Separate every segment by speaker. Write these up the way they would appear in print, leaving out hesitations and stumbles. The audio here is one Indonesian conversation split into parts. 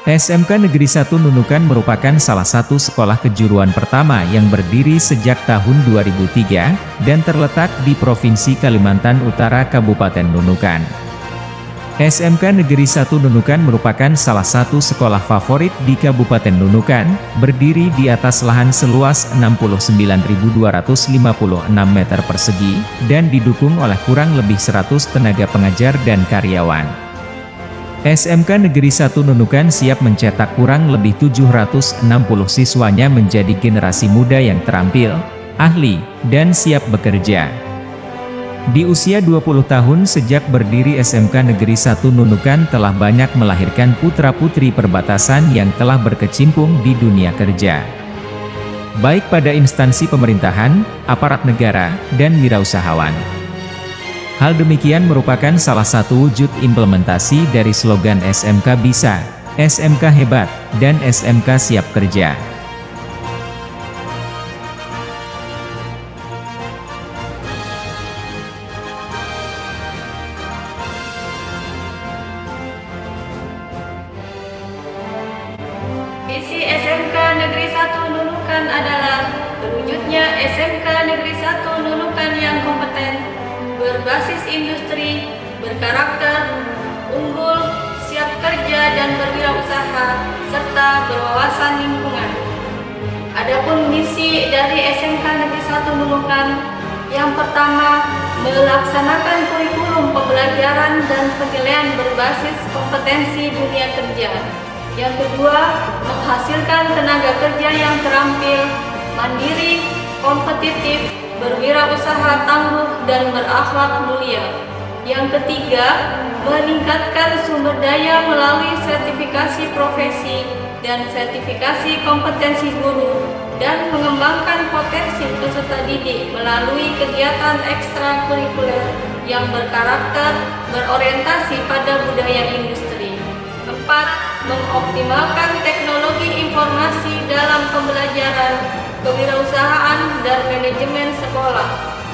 Speaker 1: SMK Negeri 1 Nunukan merupakan salah satu sekolah kejuruan pertama yang berdiri sejak tahun 2003, dan terletak di Provinsi Kalimantan Utara Kabupaten Nunukan. SMK Negeri 1 Nunukan merupakan salah satu sekolah favorit di Kabupaten Nunukan, berdiri di atas lahan seluas 69.256 meter persegi, dan didukung oleh kurang lebih 100 tenaga pengajar dan karyawan. SMK Negeri 1 Nunukan siap mencetak kurang lebih 760 siswanya menjadi generasi muda yang terampil, ahli, dan siap bekerja. Di usia 20 tahun sejak berdiri SMK Negeri 1 Nunukan telah banyak melahirkan putra-putri perbatasan yang telah berkecimpung di dunia kerja. Baik pada instansi pemerintahan, aparat negara, dan wirausahawan. Hal demikian merupakan salah satu wujud implementasi dari slogan SMK Bisa, SMK Hebat, dan SMK Siap Kerja.
Speaker 2: Visi SMK Negeri 1 Nunukan adalah terwujudnya SMK Negeri 1 Nunukan yang kompeten, berbasis industri, berkarakter, unggul, siap kerja dan berwirausaha, serta berwawasan lingkungan. Adapun misi dari SMK Negeri 1 Nunukan, yang pertama, melaksanakan kurikulum pembelajaran dan penilaian berbasis kompetensi dunia kerja. Yang kedua, menghasilkan tenaga kerja yang terampil, mandiri, kompetitif, berwirausaha tangguh dan berakhlak mulia. Yang ketiga, meningkatkan sumber daya melalui sertifikasi profesi dan sertifikasi kompetensi guru, dan mengembangkan potensi peserta didik melalui kegiatan ekstrakurikuler yang berkarakter berorientasi pada budaya industri. 4. Mengoptimalkan teknologi informasi dalam pembelajaran, kewirausahaan, dan manajemen sekolah.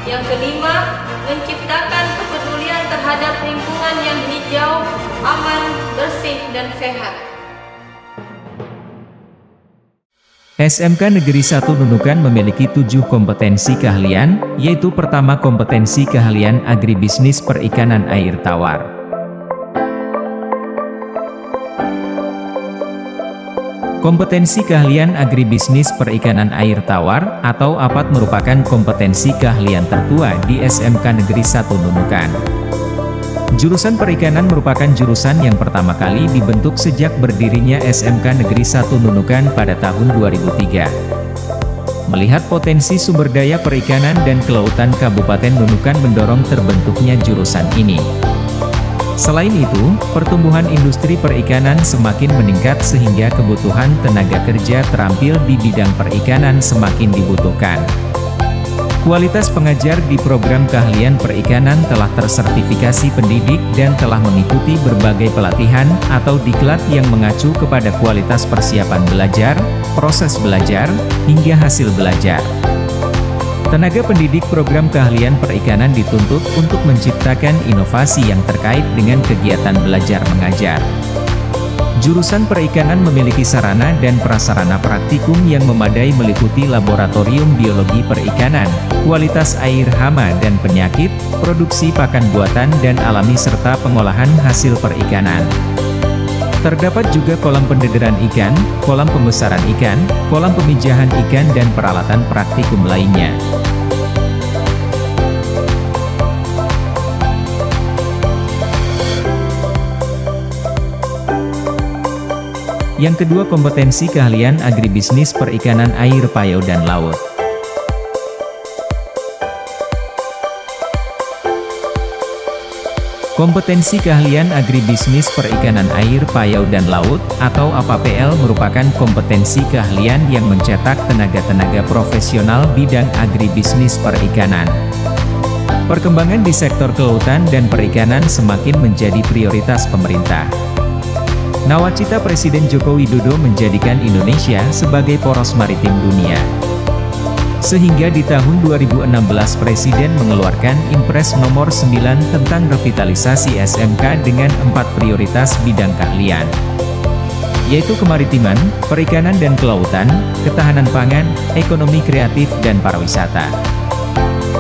Speaker 2: Yang kelima, menciptakan kepedulian terhadap lingkungan yang hijau, aman, bersih, dan sehat.
Speaker 1: SMK Negeri 1 Nunukan memiliki 7 kompetensi keahlian, yaitu pertama kompetensi keahlian agribisnis perikanan air tawar. Kompetensi keahlian agribisnis perikanan air tawar, atau APAT merupakan kompetensi keahlian tertua di SMK Negeri 1 Nunukan. Jurusan perikanan merupakan jurusan yang pertama kali dibentuk sejak berdirinya SMK Negeri 1 Nunukan pada tahun 2003. Melihat potensi sumber daya perikanan dan kelautan Kabupaten Nunukan mendorong terbentuknya jurusan ini. Selain itu, pertumbuhan industri perikanan semakin meningkat sehingga kebutuhan tenaga kerja terampil di bidang perikanan semakin dibutuhkan. Kualitas pengajar di program keahlian perikanan telah tersertifikasi pendidik dan telah mengikuti berbagai pelatihan atau diklat yang mengacu kepada kualitas persiapan belajar, proses belajar, hingga hasil belajar. Tenaga pendidik program keahlian perikanan dituntut untuk menciptakan inovasi yang terkait dengan kegiatan belajar mengajar. Jurusan perikanan memiliki sarana dan prasarana praktikum yang memadai meliputi laboratorium biologi perikanan, kualitas air hama dan penyakit, produksi pakan buatan dan alami serta pengolahan hasil perikanan. Terdapat juga kolam pendederan ikan, kolam pembesaran ikan, kolam pemijahan ikan dan peralatan praktikum lainnya. Yang kedua, kompetensi keahlian agribisnis perikanan air payau dan laut. Kompetensi keahlian agribisnis perikanan air payau dan laut, atau APAPL merupakan kompetensi keahlian yang mencetak tenaga-tenaga profesional bidang agribisnis perikanan. Perkembangan di sektor kelautan dan perikanan semakin menjadi prioritas pemerintah. Nawacita Presiden Joko Widodo menjadikan Indonesia sebagai poros maritim dunia. Sehingga di tahun 2016 Presiden mengeluarkan Impres nomor 9 tentang revitalisasi SMK dengan 4 prioritas bidang keahlian. yaitu kemaritiman, perikanan dan kelautan, ketahanan pangan, ekonomi kreatif dan pariwisata.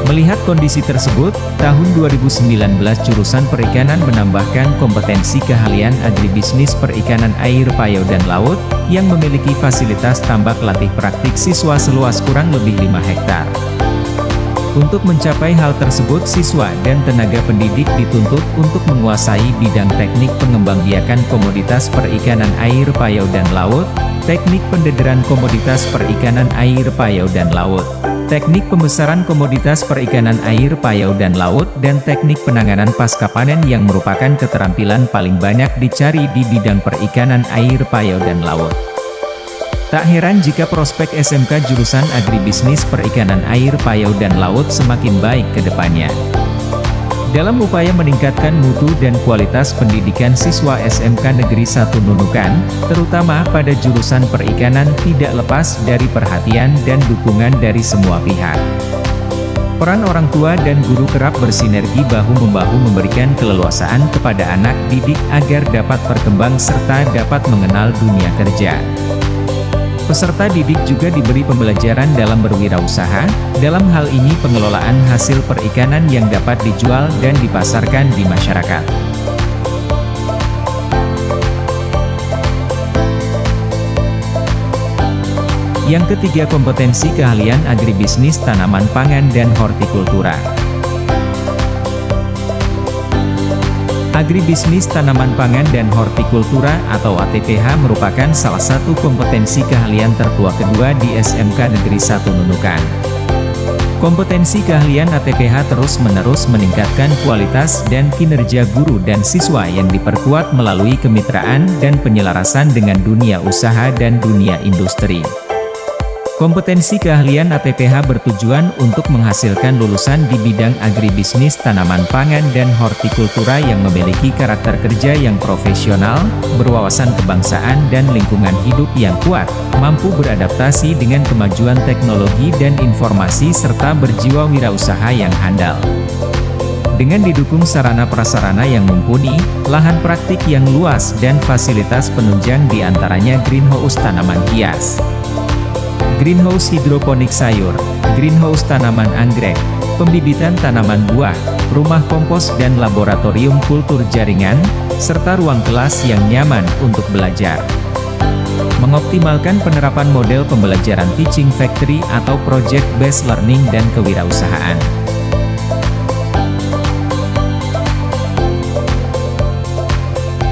Speaker 1: Melihat kondisi tersebut, tahun 2019 jurusan perikanan menambahkan kompetensi keahlian agribisnis perikanan air payau dan laut, yang memiliki fasilitas tambak latih praktik siswa seluas kurang lebih 5 hektar. Untuk mencapai hal tersebut, siswa dan tenaga pendidik dituntut untuk menguasai bidang teknik pengembangbiakan komoditas perikanan air payau dan laut, teknik pendederan komoditas perikanan air payau dan laut, teknik pembesaran komoditas perikanan air payau dan laut, dan teknik penanganan pasca panen yang merupakan keterampilan paling banyak dicari di bidang perikanan air payau dan laut. Tak heran jika prospek SMK jurusan agribisnis perikanan air payau dan laut semakin baik ke depannya. Dalam upaya meningkatkan mutu dan kualitas pendidikan siswa SMK Negeri 1 Nunukan, terutama pada jurusan perikanan, tidak lepas dari perhatian dan dukungan dari semua pihak. Peran orang tua dan guru kerap bersinergi bahu-membahu memberikan keleluasaan kepada anak didik agar dapat berkembang serta dapat mengenal dunia kerja. Peserta didik juga diberi pembelajaran dalam berwirausaha, dalam hal ini pengelolaan hasil perikanan yang dapat dijual dan dipasarkan di masyarakat. Yang ketiga, kompetensi keahlian agribisnis tanaman pangan dan hortikultura. Agribisnis tanaman pangan dan hortikultura atau ATPH merupakan salah satu kompetensi keahlian tertua kedua di SMK Negeri 1 Nunukan. Kompetensi keahlian ATPH terus-menerus meningkatkan kualitas dan kinerja guru dan siswa yang diperkuat melalui kemitraan dan penyelarasan dengan dunia usaha dan dunia industri. Kompetensi keahlian ATPH bertujuan untuk menghasilkan lulusan di bidang agribisnis tanaman pangan dan hortikultura yang memiliki karakter kerja yang profesional, berwawasan kebangsaan dan lingkungan hidup yang kuat, mampu beradaptasi dengan kemajuan teknologi dan informasi serta berjiwa wirausaha yang handal. Dengan didukung sarana prasarana yang mumpuni, lahan praktik yang luas dan fasilitas penunjang diantaranya greenhouse tanaman hias, greenhouse hidroponik sayur, greenhouse tanaman anggrek, pembibitan tanaman buah, rumah kompos dan laboratorium kultur jaringan, serta ruang kelas yang nyaman untuk belajar. Mengoptimalkan penerapan model pembelajaran teaching factory atau project based learning dan kewirausahaan.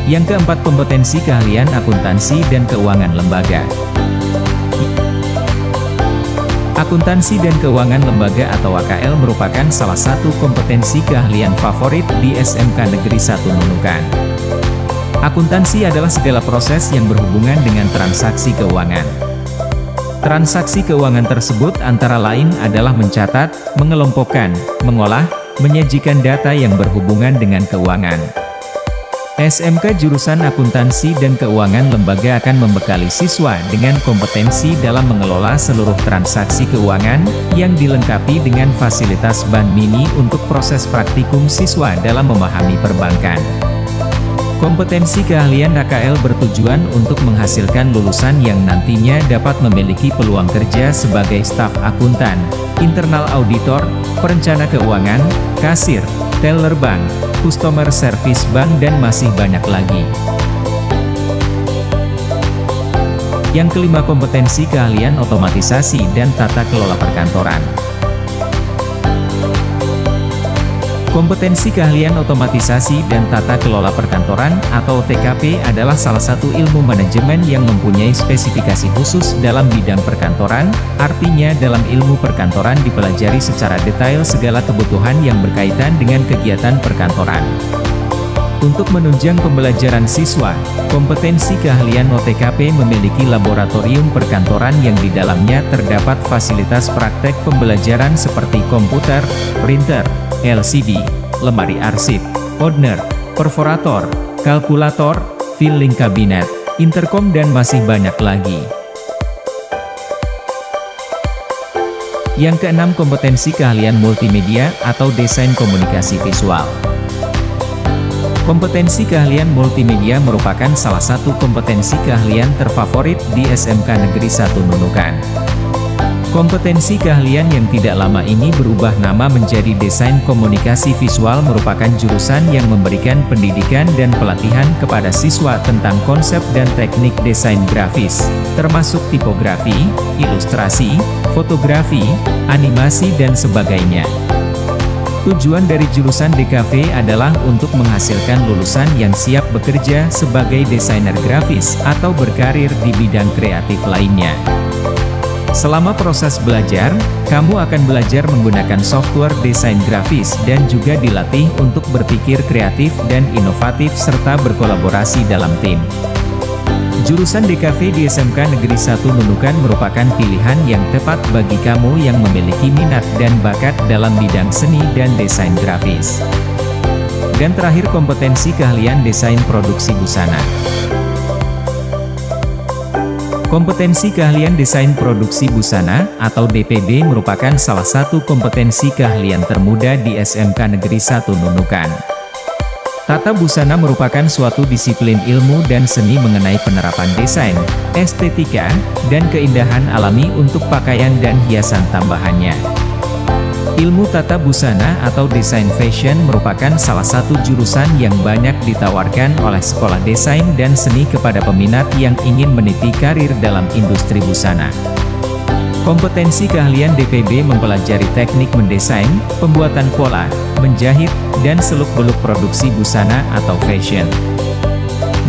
Speaker 1: Yang keempat, kompetensi keahlian akuntansi dan keuangan lembaga. Akuntansi dan keuangan lembaga atau AKL merupakan salah satu kompetensi keahlian favorit di SMK Negeri 1 Nunukan. Akuntansi adalah segala proses yang berhubungan dengan transaksi keuangan. Transaksi keuangan tersebut antara lain adalah mencatat, mengelompokkan, mengolah, menyajikan data yang berhubungan dengan keuangan. SMK jurusan akuntansi dan keuangan lembaga akan membekali siswa dengan kompetensi dalam mengelola seluruh transaksi keuangan, yang dilengkapi dengan fasilitas bank mini untuk proses praktikum siswa dalam memahami perbankan. Kompetensi keahlian AKL bertujuan untuk menghasilkan lulusan yang nantinya dapat memiliki peluang kerja sebagai staf akuntan, internal auditor, perencana keuangan, kasir, teller bank, customer service bank dan masih banyak lagi. Yang kelima, kompetensi keahlian otomatisasi dan tata kelola perkantoran. Kompetensi keahlian otomatisasi dan tata kelola perkantoran atau TKP adalah salah satu ilmu manajemen yang mempunyai spesifikasi khusus dalam bidang perkantoran, artinya dalam ilmu perkantoran dipelajari secara detail segala kebutuhan yang berkaitan dengan kegiatan perkantoran. Untuk menunjang pembelajaran siswa, kompetensi keahlian OTKP memiliki laboratorium perkantoran yang di dalamnya terdapat fasilitas praktek pembelajaran seperti komputer, printer, LCD, lemari arsip, ordner, perforator, kalkulator, filing cabinet, intercom dan masih banyak lagi. Yang keenam, kompetensi keahlian multimedia atau desain komunikasi visual. Kompetensi keahlian multimedia merupakan salah satu kompetensi keahlian terfavorit di SMK Negeri 1 Nunukan. Kompetensi keahlian yang tidak lama ini berubah nama menjadi Desain Komunikasi Visual merupakan jurusan yang memberikan pendidikan dan pelatihan kepada siswa tentang konsep dan teknik desain grafis, termasuk tipografi, ilustrasi, fotografi, animasi dan sebagainya. Tujuan dari jurusan DKV adalah untuk menghasilkan lulusan yang siap bekerja sebagai desainer grafis atau berkarir di bidang kreatif lainnya. Selama proses belajar, kamu akan belajar menggunakan software desain grafis dan juga dilatih untuk berpikir kreatif dan inovatif serta berkolaborasi dalam tim. Jurusan DKV di SMK Negeri 1 Nunukan merupakan pilihan yang tepat bagi kamu yang memiliki minat dan bakat dalam bidang seni dan desain grafis. Dan terakhir, kompetensi keahlian desain produksi busana. Kompetensi keahlian desain produksi busana, atau DPB merupakan salah satu kompetensi keahlian termuda di SMK Negeri 1 Nunukan. Tata busana merupakan suatu disiplin ilmu dan seni mengenai penerapan desain, estetika, dan keindahan alami untuk pakaian dan hiasan tambahannya. Ilmu tata busana atau desain fashion merupakan salah satu jurusan yang banyak ditawarkan oleh sekolah desain dan seni kepada peminat yang ingin meniti karir dalam industri busana. Kompetensi keahlian DPB mempelajari teknik mendesain, pembuatan pola, menjahit, dan seluk-beluk produksi busana atau fashion.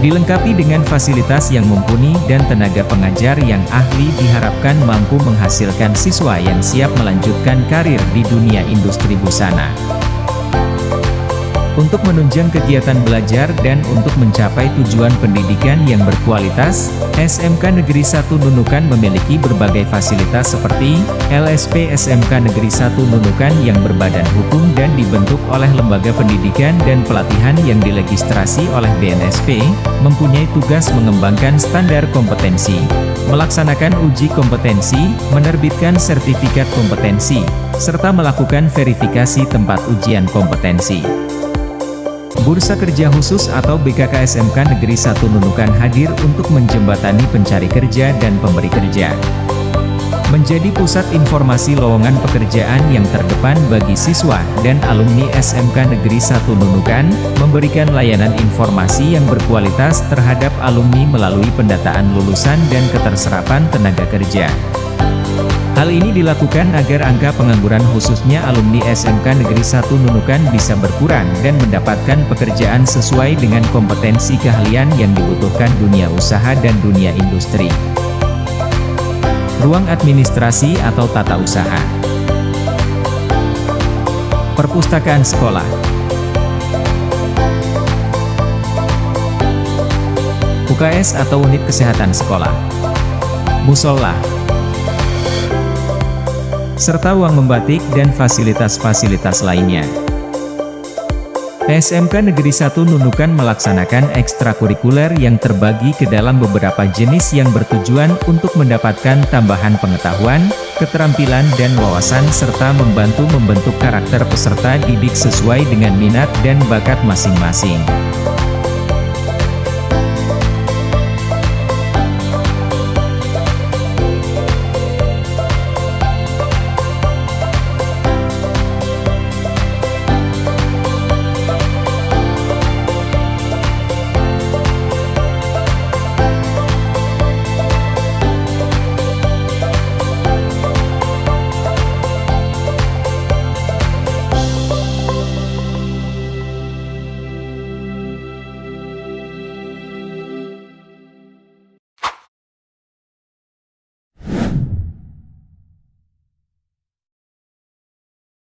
Speaker 1: Dilengkapi dengan fasilitas yang mumpuni dan tenaga pengajar yang ahli, diharapkan mampu menghasilkan siswa yang siap melanjutkan karir di dunia industri busana. Untuk menunjang kegiatan belajar dan untuk mencapai tujuan pendidikan yang berkualitas, SMK Negeri 1 Nunukan memiliki berbagai fasilitas seperti LSP SMK Negeri 1 Nunukan yang berbadan hukum dan dibentuk oleh Lembaga Pendidikan dan Pelatihan yang diregistrasi oleh BNSP, mempunyai tugas mengembangkan standar kompetensi, melaksanakan uji kompetensi, menerbitkan sertifikat kompetensi, serta melakukan verifikasi tempat ujian kompetensi. Bursa Kerja Khusus atau BKK SMK Negeri 1 Nunukan hadir untuk menjembatani pencari kerja dan pemberi kerja. Menjadi pusat informasi lowongan pekerjaan yang terdepan bagi siswa dan alumni SMK Negeri 1 Nunukan, memberikan layanan informasi yang berkualitas terhadap alumni melalui pendataan lulusan dan keterserapan tenaga kerja. Hal ini dilakukan agar angka pengangguran khususnya alumni SMK Negeri 1 Nunukan bisa berkurang dan mendapatkan pekerjaan sesuai dengan kompetensi keahlian yang dibutuhkan dunia usaha dan dunia industri. Ruang administrasi atau tata usaha. Perpustakaan sekolah. UKS atau unit kesehatan sekolah. Musola. Serta uang membatik dan fasilitas-fasilitas lainnya. SMK Negeri 1 Nunukan melaksanakan ekstrakurikuler yang terbagi ke dalam beberapa jenis yang bertujuan untuk mendapatkan tambahan pengetahuan, keterampilan dan wawasan serta membantu membentuk karakter peserta didik sesuai dengan minat dan bakat masing-masing.